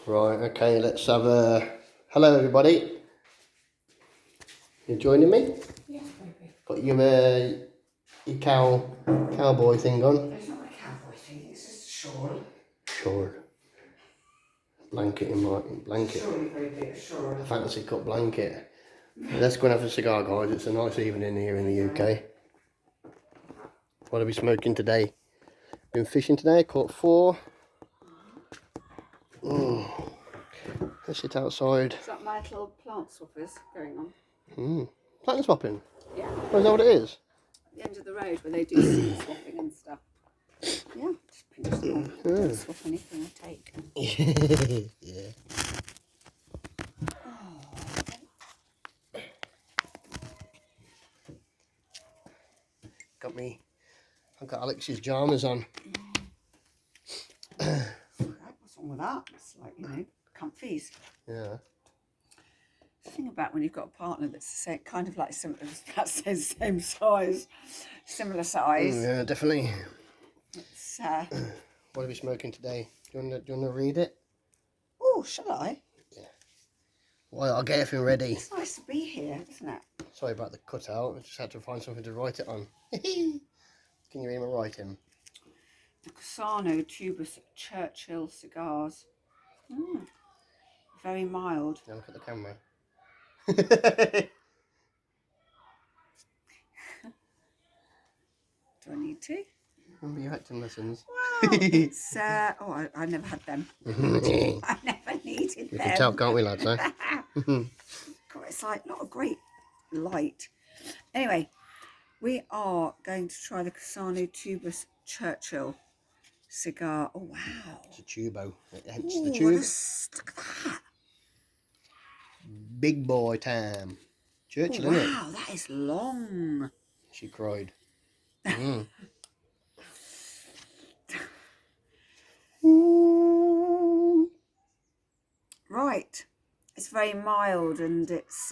Right, okay, let's have a... Hello, everybody. You joining me? Yes, baby. Got your cowboy thing on? It's not a cowboy thing, it's just a shawl. Sure. Blanket in my... Blanket. Surely very big, a shawl. A fancy cut blanket. Let's go and have a cigar, guys. It's a nice evening here in the UK. What are we smoking today? Been fishing today, caught 4. Let's sit outside. Is that my little plant swappers going on? Plant swapping? Yeah. Oh, is that what it is? At the end of the road where they do seed swapping and stuff. Yeah, just pinch them off. Don't swap anything I take. Yeah. I've got Alex's pyjamas on. What's wrong with that? It's like, comfies. Yeah. The thing about when you've got a partner that's the same, kind of like that says same size, similar size. Yeah, definitely. It's, What are we smoking today? Do you want to read it? oh, shall I? Yeah. Well, I'll get everything ready. It's nice to be here, isn't it? Sorry about the cutout. I just had to find something to write it on. Can you read my writing? The Cusano Tubos Churchill cigars. Very mild. Now look at the camera. Do I need to? Remember your acting lessons? Wow, it's, I never had them. I never needed We them. can tell, can't we, lads? Eh? God, it's like not a great light. Anyway, we are going to try the Cusano Tubos Churchill cigar. Oh, wow. It's a tubo. Hence Ooh, the tube. look at that. Big boy time. Churchill, Oh, isn't it? wow, that is long. She cried. Right. It's very mild and it's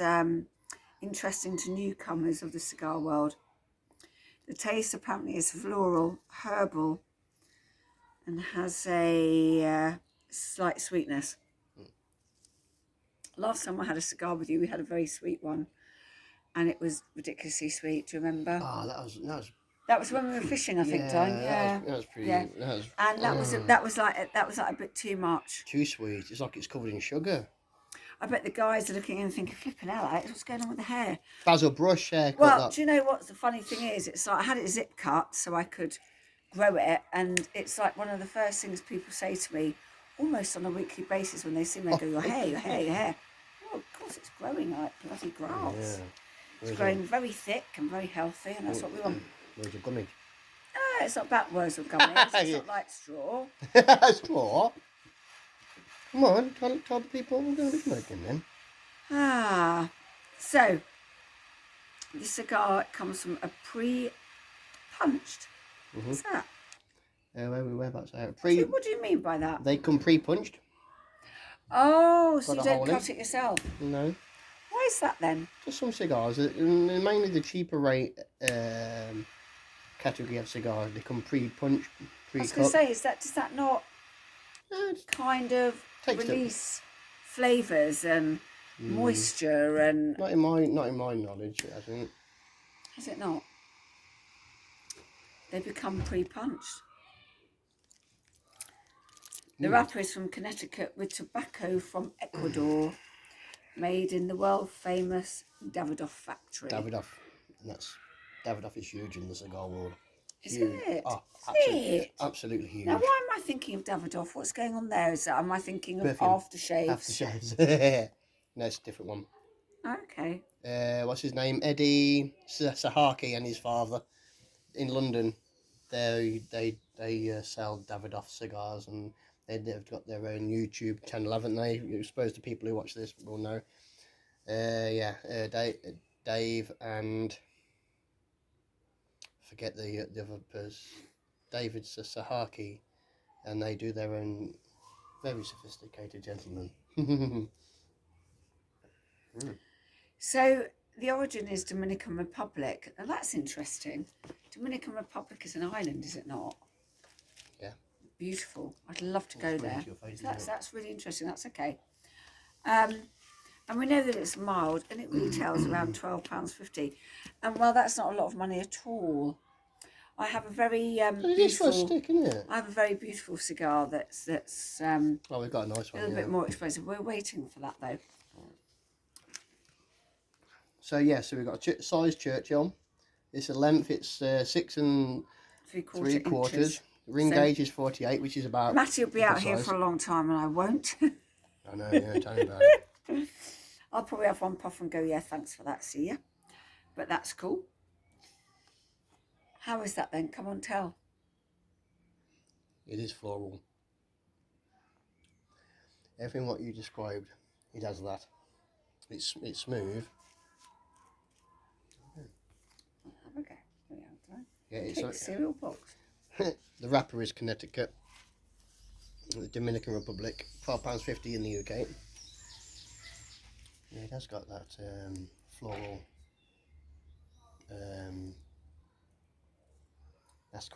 interesting to newcomers of the cigar world. The taste apparently is floral, herbal, and has a slight sweetness. Last time I had a cigar with you, we had a very sweet one, and it was ridiculously sweet. Do you remember? Oh, That was when we were fishing, I think, Don. Yeah, that was pretty. yeah. That was like a bit too much. Too sweet. It's like it's covered in sugar. I bet the guys are looking and thinking, flipping hell, Alex, what's going on with the hair? Basil brush haircut. Well, do you know what the funny thing is? It's like I had it zip cut so I could grow it, and it's like one of the first things people say to me, almost on a weekly basis when they see me. They go, your hair, your hair, your hair. Oh, of course, it's growing like bloody grass. Yeah. It's growing very thick and very healthy, and that's what we want. Where's your gummy? It's not about words or gummies. It's not like straw. Straw? Come on, tell the people we're going to be smoking then. So the cigar comes from a pre-punched. What's that? Whereabouts? What do you mean by that? They come pre-punched. Oh, so Got you a don't hole cut it yourself? No. Why is that then? Just some cigars. Mainly the cheaper rate category of cigars. They come pre-punched, pre-cut. I was going to say, does that not kind of release flavours and moisture and? Not in my knowledge, it hasn't. Has it not? They become pre-punched. The wrapper is from Connecticut with tobacco from Ecuador, made in the world-famous Davidoff factory. Davidoff is huge in the cigar world. Is it? Oh, absolutely huge. Now, why am I thinking of Davidoff? What's going on there? Am I thinking of aftershaves? Aftershaves. No, it's a different one. Okay. What's his name? Eddie Sahaki and his father in London. They sell Davidoff cigars, and they've got their own YouTube channel, haven't they? I suppose the people who watch this will know. Dave and forget the other person, David Sahaki, and they do their own. Very sophisticated gentlemen. So the origin is Dominican Republic. Now that's interesting. Dominican Republic is an island, is it not? Yeah. beautiful. I'd love to go there. That's really interesting. That's okay. And we know that it's mild, and it retails around £12.50. And well, that's not a lot of money at all. I have a very beautiful stick, isn't it? I have a very beautiful cigar that's Oh, we've got a nice one. a little bit more expensive. We're waiting for that though. So yeah, so we've got a size Churchill. It's a length. It's 6 3/4 inches. Ring gauge is 48, which is about. Matty will be out here for a long time, and I won't. I know. Yeah, tell me about it. I'll probably have one puff and go, yeah, thanks for that, see ya. But that's cool. How is that then? Come on, tell. It is floral. Everything what you described, it has that. It's smooth. Okay. Yeah, it's a cereal box. The wrapper is Connecticut, the Dominican Republic, £12.50 in the UK. Yeah, it has got that floral. That's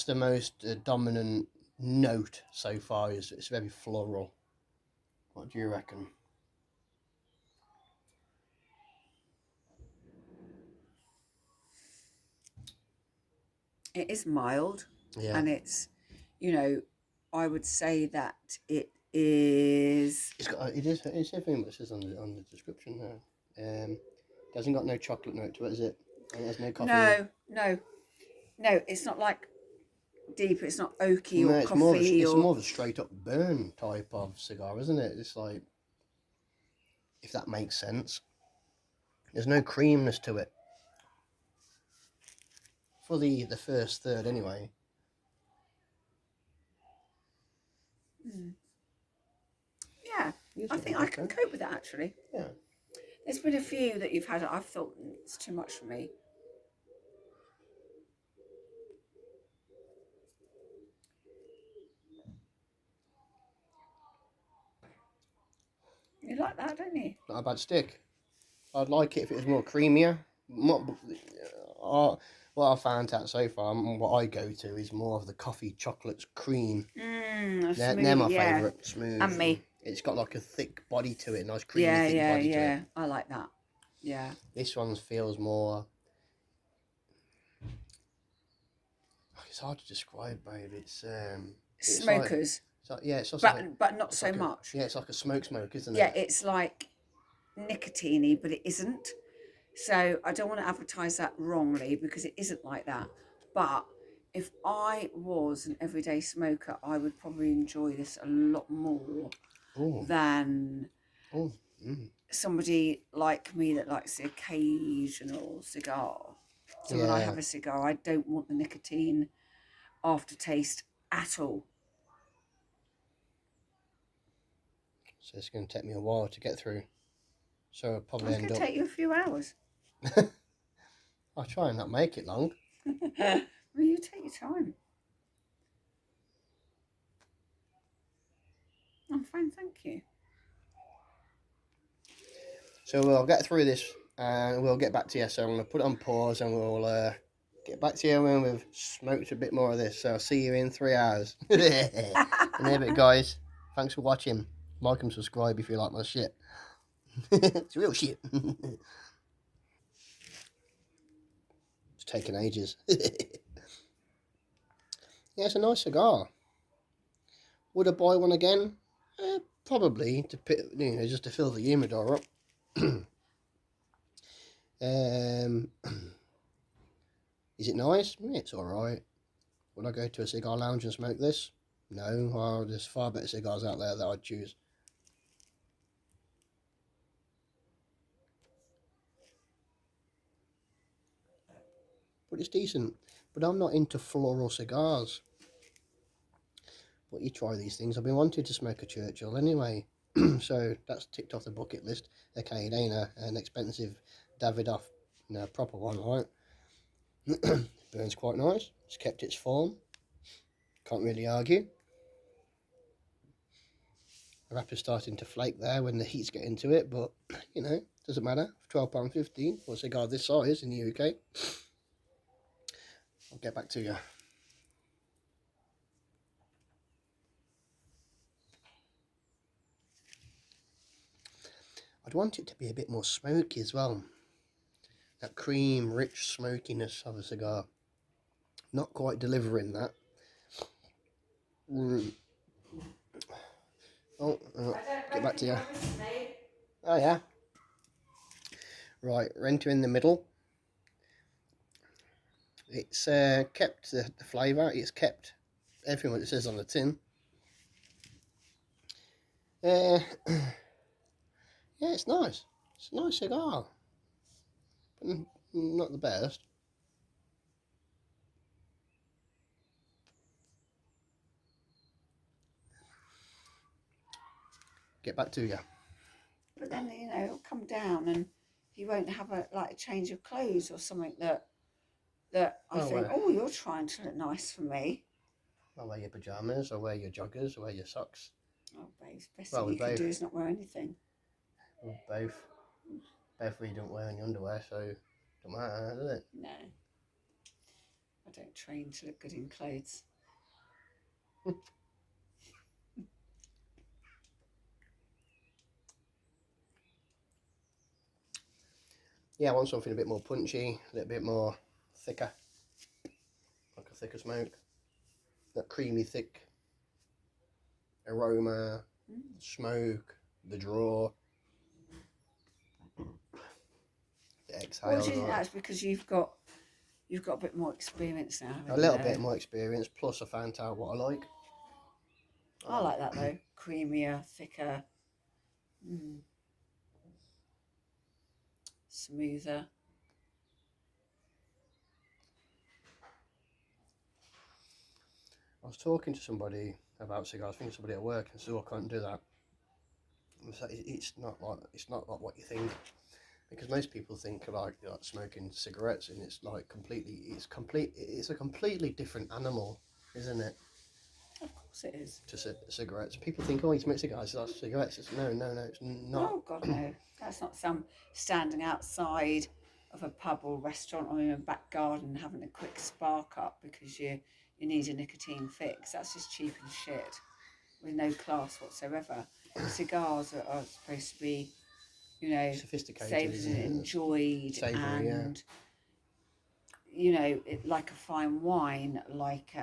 the most dominant note so far. Is it's very floral. What do you reckon? It is mild, Yeah. and it's, you know, I would say that it is. It's everything that says on the description there. Doesn't got no chocolate note to it, is it? And there's no coffee. No. It's not like deep. It's not oaky or it's coffee. It's more of a straight up burn type of cigar, isn't it? It's like, if that makes sense. There's no creaminess to it. For the first third, anyway. Yeah, I think I can cope with that, actually. Yeah. There's been a few that you've had, I've thought it's too much for me. You like that, don't you? Not a bad stick. I'd like it if it was more creamier. What I've found out so far, what I go to is more of the coffee chocolates cream. They're my favourite. Smooth. And me. It's got like a thick body to it, nice creamy thick body to it. Yeah, I like that. Yeah. This one feels more. It's hard to describe, babe. It's smokers. It's also but not so much. Yeah, it's like a smoke, isn't it? Yeah, it's like nicotine-y, but it isn't. So I don't want to advertise that wrongly, because it isn't like that. But if I was an everyday smoker, I would probably enjoy this a lot more than somebody like me that likes the occasional cigar. So when I have a cigar, I don't want the nicotine aftertaste at all. So it's going to take me a while to get through. So I'll probably It's going to take you a few hours. I'll try and not make it long. Well, you take your time. I'm fine, thank you. So we'll get through this and we'll get back to you. So I'm going to put it on pause and we'll get back to you when we've smoked a bit more of this. So I'll see you in 3 hours. In a bit, guys. Thanks for watching. Like and subscribe if you like my shit. It's real shit. It's taking ages. Yeah, it's a nice cigar. Would I buy one again? Probably, just to fill the humidor up. Is it nice? It's alright. Would I go to a cigar lounge and smoke this? No. Well, there's far better cigars out there that I'd choose. But it's decent. But I'm not into floral cigars. But you try these things. I've been wanting to smoke a Churchill anyway. So that's ticked off the bucket list. Okay, it ain't an expensive Davidoff, proper one, right? Burns quite nice. It's kept its form. Can't really argue. The wrapper's starting to flake there when the heat's getting to it, but doesn't matter. £12.50 for a cigar this size in the UK. I'll get back to you. I'd want it to be a bit more smoky as well. That cream, rich smokiness of a cigar. Not quite delivering that. Oh, get back to you. Oh yeah. Right, Renter in the middle. It's kept the flavour. It's kept everything that it says on the tin. Yeah, it's nice. It's a nice cigar. But not the best. Get back to you. But then, you know, it'll come down and you won't have a change of clothes or something that I think, oh, you're trying to look nice for me. I'll wear your pyjamas, I'll wear your joggers, I'll wear your socks. Oh, babes, best thing you can do is not wear anything. Well, both we don't wear any underwear, so it don't matter, does it? No. I don't train to look good in clothes. Yeah, I want something a bit more punchy, a little bit more thicker. Like a thicker smoke. That creamy, thick aroma, smoke, the draw. The exhale. Well, do you think that's because you've got a bit more experience now? A little bit more experience, plus I found out what I like. I like that though. Creamier, thicker, smoother. I was talking to somebody about cigars. I think somebody at work, and said, "Oh, I can't do that." It's not like what you think, because most people think like smoking cigarettes, and it's a completely different animal, isn't it? Of course it is. To cigarettes. People think, oh, you smoke cigars, that's cigarettes. No, it's not. Oh God, no. That's not some standing outside of a pub or restaurant or in a back garden having a quick spark up because you need a nicotine fix. That's just cheap and shit with no class whatsoever. Cigars are supposed to be, you know, sophisticated, savoured and enjoyed, savoury, and you know, like a fine wine, like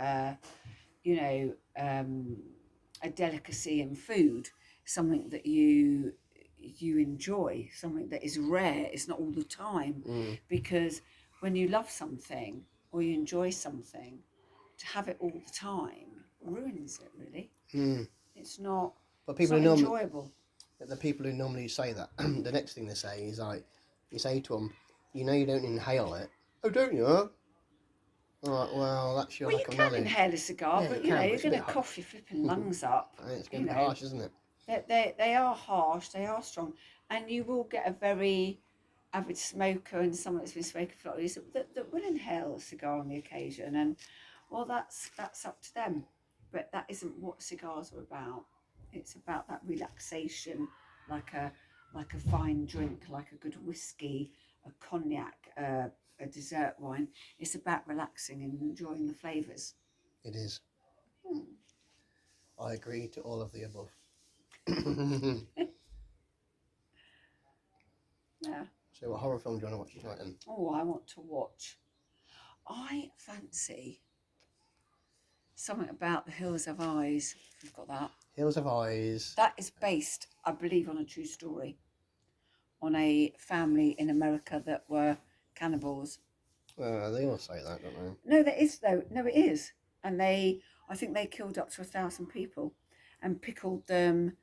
you know, a delicacy in food, something that you enjoy, something that is rare. It's not all the time, because when you love something or you enjoy something, to have it all the time ruins it. Really, it's not. But people it's not enjoyable. The people who normally say that, the next thing they say is like, you say to them, you know, you don't inhale it. Oh, don't you? All right, well, that's your lack of knowledge. You can inhale a cigar, but you know, you're going to cough your flipping lungs up. It's going to be harsh, isn't it? They are harsh, they are strong, and you will get a very avid smoker and someone that's been smoking for a lot of years that will inhale a cigar on the occasion, and well, that's up to them. But that isn't what cigars are about. It's about that relaxation, like a fine drink, like a good whiskey, a cognac, a dessert wine. It's about relaxing and enjoying the flavours. It is. I agree to all of the above. Yeah. So what horror film do you want to watch tonight then? Oh, I want to watch. I fancy something about The Hills Have Eyes, if you've got that. Hills Have Eyes. That is based, I believe, on a true story. On a family in America that were cannibals. They all say that, don't they? No, there is though. No, it is. And I think they killed up to 1,000 people and pickled them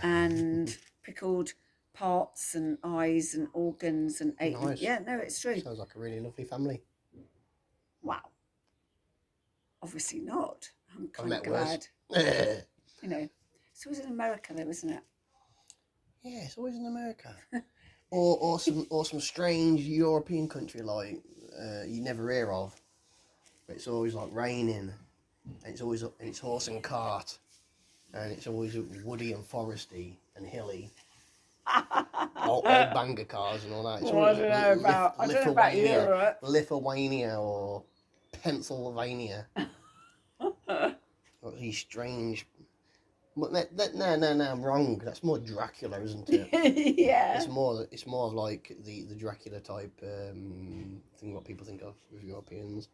and pickled parts and eyes and organs and ate. Nice. Yeah, no, it's true. Sounds like a really lovely family. Wow. Obviously not. I'm kind of glad. You know, it's always in America though, isn't it? Yeah, it's always in America. or some strange European country like you never hear of. But it's always like raining. And it's always it's horse and cart. And it's always woody and foresty and hilly. old banger cars and all that. It's well, I don't know about Europe. Lithuania or Pennsylvania. These strange But no, I'm wrong. That's more Dracula, isn't it? Yeah. It's more of like the Dracula type thing. What people think of with Europeans.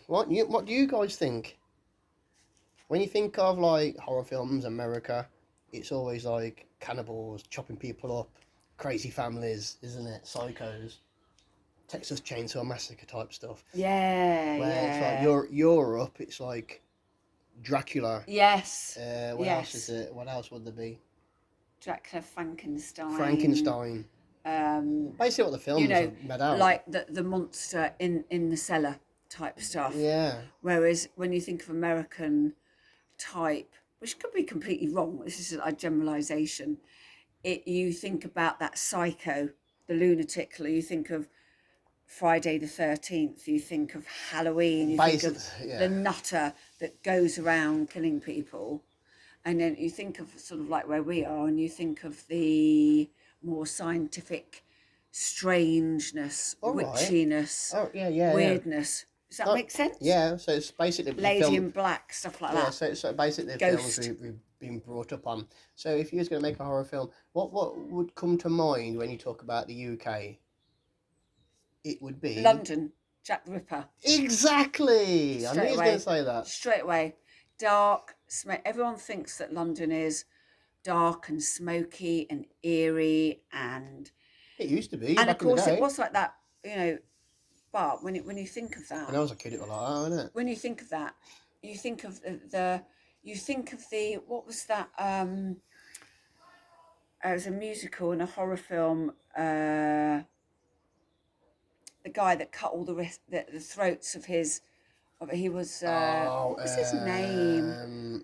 What do you guys think? When you think of like horror films, America, it's always like cannibals chopping people up, crazy families, isn't it? Psychos, Texas Chainsaw Massacre type stuff. Yeah, Where it's like yeah. Europe, it's like Dracula. Yes. What else Yes. is it? What else would there be? Dracula, Frankenstein. Frankenstein. Basically, what the films are made out. like the monster in the cellar type stuff. Yeah. Whereas when you think of American type, which could be completely wrong, this is a generalisation, you think about that psycho, the lunatic, you think of Friday the 13th, you think of Halloween, you think of the nutter that goes around killing people. And then you think of sort of like where we are, and you think of the more scientific strangeness, witchiness, weirdness. Does that make sense? Yeah, so it's basically Lady in Black, stuff like that. Yeah, so basically the films we've been brought up on. So if you was going to make a horror film, what would come to mind when you talk about the UK? It would be London, Jack the Ripper. Exactly. I knew he was going to say that. Straight away. Dark, everyone thinks that London is dark and smoky and eerie, and it used to be. And back of course, in the day. it was like that, But when you think of that, when I was a kid, it was like that, wasn't it? When you think of that, you think of what was that? It was a musical and a horror film. The guy that cut all the throats of his. He was. What was his name?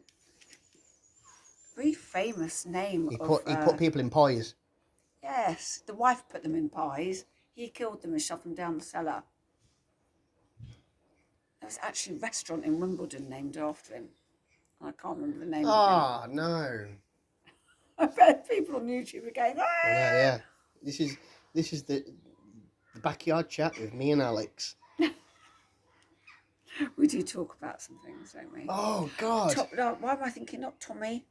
Very famous name. He put people in pies. Yes, the wife put them in pies. He killed them and shoved them down the cellar. There was actually a restaurant in Wimbledon named after him. I can't remember the name. Oh, no. I bet people on YouTube are going, ah! Yeah. This is the backyard chat with me and Alex. We do talk about some things, don't we? Oh, God. Why am I thinking not Tommy?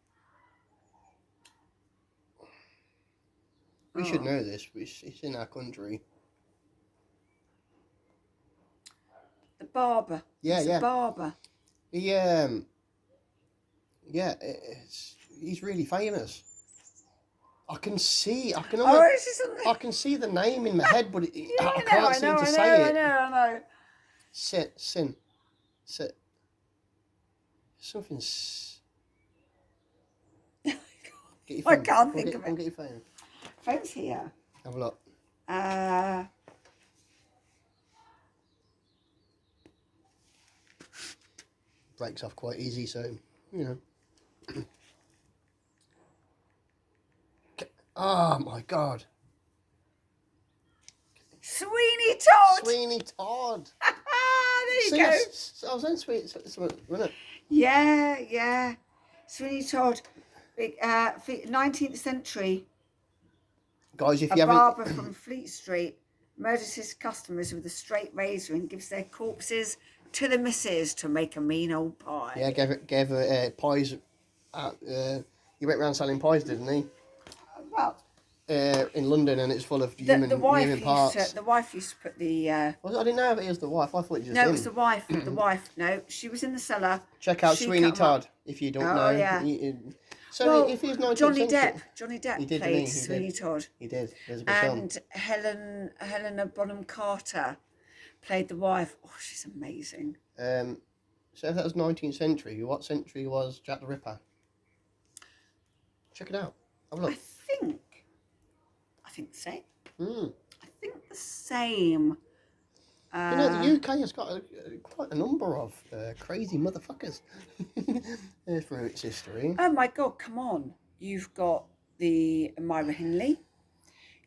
We should know this. It's in our country. The barber. Yeah. The barber. He's really famous. I can see the name in my head, but I can't seem to say it. I know. Sit. Something. I can't think of it. Get your phone. Phone's here. Have a look. Breaks off quite easy, so Oh my God. Sweeney Todd. Sweeney Todd. There you go. I was in Sweet, wasn't it? Yeah. Sweeney Todd, 19th century. Guys, if a you haven't... barber from Fleet Street murders his customers with a straight razor and gives their corpses to the missus to make a mean old pie. Yeah, gave her pies. He went around selling pies, didn't he? Well, in London, and it's full of human parts. The wife used to put the... I didn't know if it was the wife. I thought it was just No, him. it was the wife. The wife. No, she was in the cellar. Check out Sweeney Todd if you don't know. Yeah. If he was 19th Johnny century, Depp played Sweeney Todd. He did. There's a good film. And Helena Bonham Carter played the wife. Oh, she's amazing. So if that was 19th century, what century was Jack the Ripper? Check it out. Have a look. I think the same. I think the same. The UK has got quite a number of crazy motherfuckers through its history. Oh my God, come on. You've got the Myra Hindley.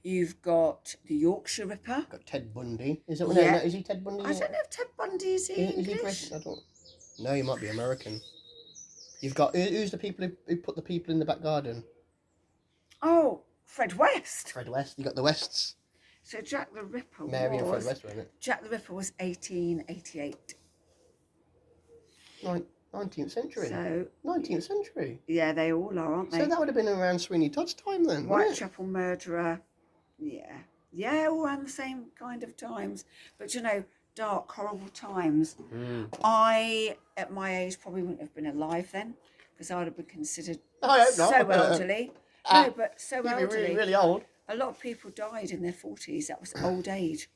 You've got the Yorkshire Ripper. Got Ted Bundy. Is he Ted Bundy? I don't know if Ted Bundy is English. Is he British? No, he might be American. You've got... Who's the people who put the people in the back garden? Oh, Fred West. Fred West. You got the Wests. So Jack the Ripper Mary and Fred West, wasn't it? Jack the Ripper was 1888. Right. 19th century. So 19th century. yeah, they all are, aren't they? So that would have been around Sweeney Todd's time then, wouldn't it? Whitechapel murderer. Yeah. Yeah, all around the same kind of times. But you know, dark, horrible times. I, at my age, probably wouldn't have been alive then because I would have been considered I hope not. so elderly. No, but so You'd be elderly. really, really old. A lot of people died in their 40s. That was old age.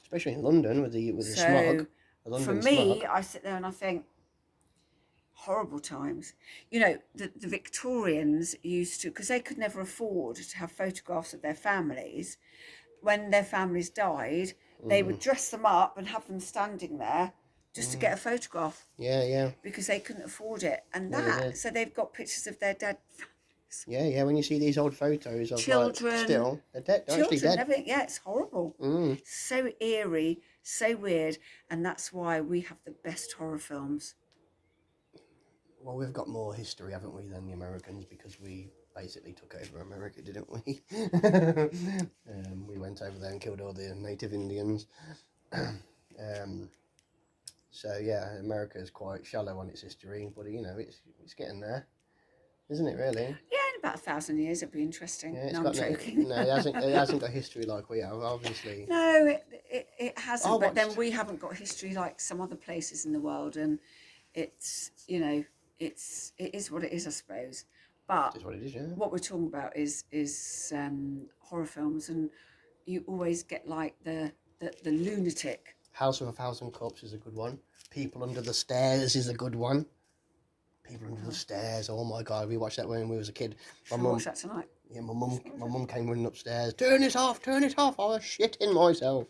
Especially in London with the So, smog. The for London me, smog. I sit there and I think, horrible times. You know, the Victorians used to, because they could never afford to have photographs of their families. When their families died, they would dress them up and have them standing there just to get a photograph. Yeah. Because they couldn't afford it. And Yeah, so they've got pictures of their dead families. Yeah. When you see these old photos of Children. like, still, they're dead. They're actually Children, dead. everything. Yeah, it's horrible. So eerie, so weird. And that's why we have the best horror films. Well, we've got more history, haven't we, than the Americans because we basically took over America, didn't we? We went over there and killed all the native Indians. So yeah, America is quite shallow on its history, but you know, it's getting there, isn't it? Really? Yeah, in about 1,000 years, it'd be interesting. Yeah, No, I'm joking. No, it hasn't got history like we have, obviously. No, it hasn't. I but then watched- we haven't got history like some other places in the world, and it's, you know, it is what it is, I suppose. But It is what it is, yeah. what we're talking about is horror films, and you always get like the lunatic. House of a Thousand Corpses is a good one. People Under the Stairs is a good one. People Under the Stairs. Oh my God, we watched that when we was a kid. Should we watch that tonight? Yeah, my mum came running upstairs. Turn it off! I was shitting myself.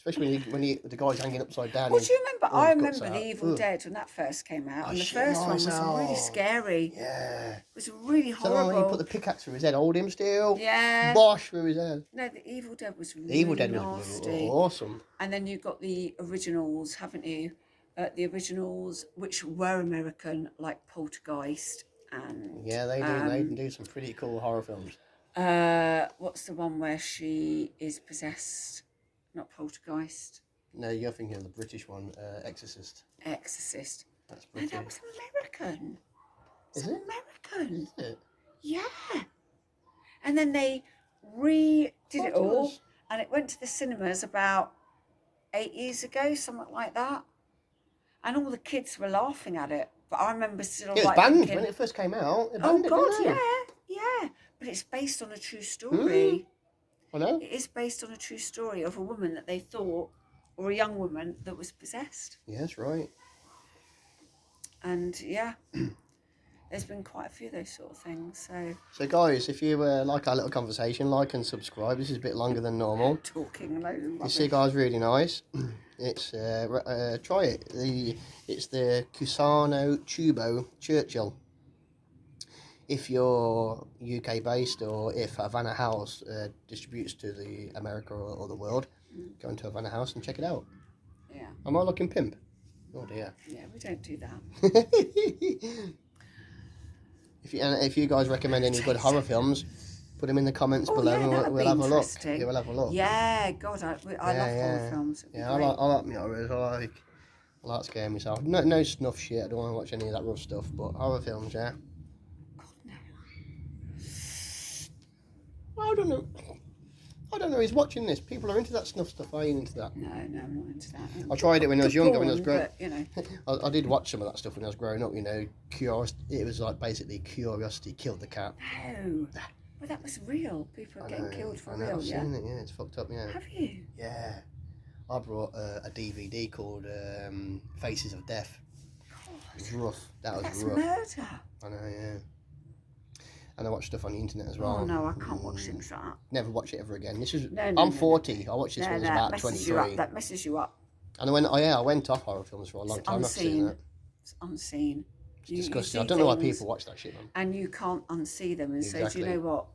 Especially when the guy's hanging upside down. Well, do you remember? all I his guts remember The out. Evil Ugh. Dead when that first came out, I and the shit first one was myself. really scary. Yeah. It was really So the one when he horrible. put the pickaxe through his head, hold him still. Yeah. Bosh through his head. No, The Evil Dead was really The Evil Dead was nasty. awesome. And then you've got the originals, haven't you? The originals, which were American, like Poltergeist and... Yeah, they do some pretty cool horror films. What's the one where she is possessed? Not Poltergeist. No, you're thinking of the British one, Exorcist. Exorcist. That's No, British. that was American. Is it? American. Is it? Yeah. And then they redid Thought it it all, was. and it went to the cinemas about 8 years ago, something like that. And all the kids were laughing at it. But I remember still It was like banned thinking, when it first came out. It oh banned it, God, didn't it? yeah. But it's based on a true story. I know. It is based on a true story of a woman that they thought, or a young woman that was possessed. Yeah, that's right. And yeah, there's been quite a few of those sort of things. So guys, if you like our little conversation, like and subscribe. This is a bit longer than normal. Talking a load of The rubbish. cigar's really nice. It's try it. It's the Cusano Tubo Churchill. If you're UK based, or if Havana House distributes to the America or the world, go into Havana House and check it out. Yeah. Am I looking pimp? Oh dear. Yeah, we don't do that. If you guys recommend any good horror films, put them in the comments below, yeah, and that'd we'll be have a look. interesting. Yeah, we'll have a look. Yeah, God, I love horror films. It'd be Yeah, I great. like me horrors. I like scaring myself. No snuff shit. I don't want to watch any of that rough stuff. But horror films, yeah. God, no. I don't know. He's watching this. People are into that snuff stuff. Are you into that? No, I'm not into that. I tried it when I was younger. When I was Porn, growing, but, you know. I did watch some of that stuff when I was growing up. You know, it was like basically curiosity killed the cat. No. Well, that was real. People are getting killed for real, I've yeah. seen it. Yeah, it's fucked up. Yeah. Have you? Yeah. I brought a DVD called Faces of Death. It was rough. That was That's rough. murder. I know, yeah. And I watch stuff on the internet as well. Oh no, I can't watch things like that. Never watch it ever again. This is. No, I'm 40. I watched this when I was about messes you up. 23. That messes you up. And I went off horror films for a long It's time. I've seen unseen. that. It's unseen. It's disgusting. I don't know why people watch that shit, man. And you can't unsee them. And so, do Exactly. you know what?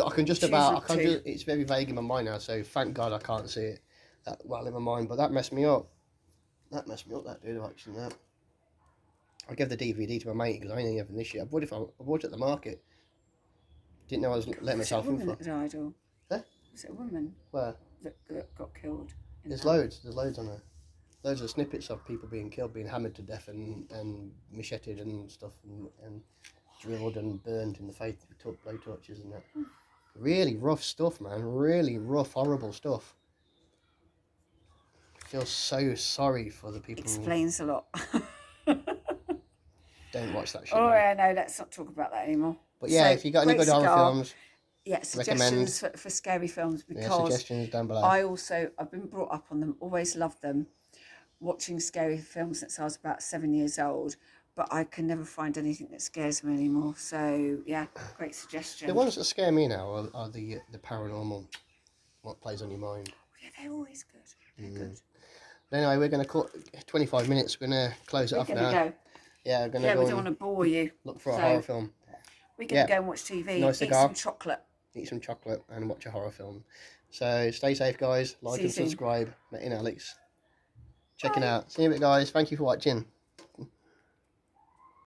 I can just Choose about. not to. It's very vague in my mind now. So thank God I can't see it that well in my mind. But that messed me up. That dude watching that. I gave the DVD to my mate because I ain't having this shit. I bought it at the market. Didn't know I was letting myself in Was it a for. woman that died, or Huh? was it a woman Where? that got killed? There's loads. There's loads on there. loads of snippets of people being killed, being hammered to death and macheted and stuff, and drilled and burned in the face with blow torches and that. Really rough stuff, man. Really rough, horrible stuff. I feel so sorry for the people. Explains a lot. Don't watch that shit. Oh, man. yeah, no, let's not talk about that anymore. But yeah, So, if you got any great good horror cigar. films, Yeah, suggestions for scary films, yeah, because suggestions down below. I've been brought up on them, always loved them, watching scary films since I was about 7 years old, but I can never find anything that scares me anymore. So yeah, great suggestion. The ones that scare me now are the paranormal, what plays on your mind. Yeah, they're always good. They're good. Anyway, we're going to cut 25 minutes. We're going to close it off now. Go. Yeah, we're going to Yeah, go we don't want to bore you. look for a horror film. We're going to go and watch TV, Nice eat cigar. some chocolate. Eat some chocolate and watch a horror film. So stay safe, guys. Like and subscribe. Matt and Alex. Checking out. See you in a bit, guys. Thank you for watching.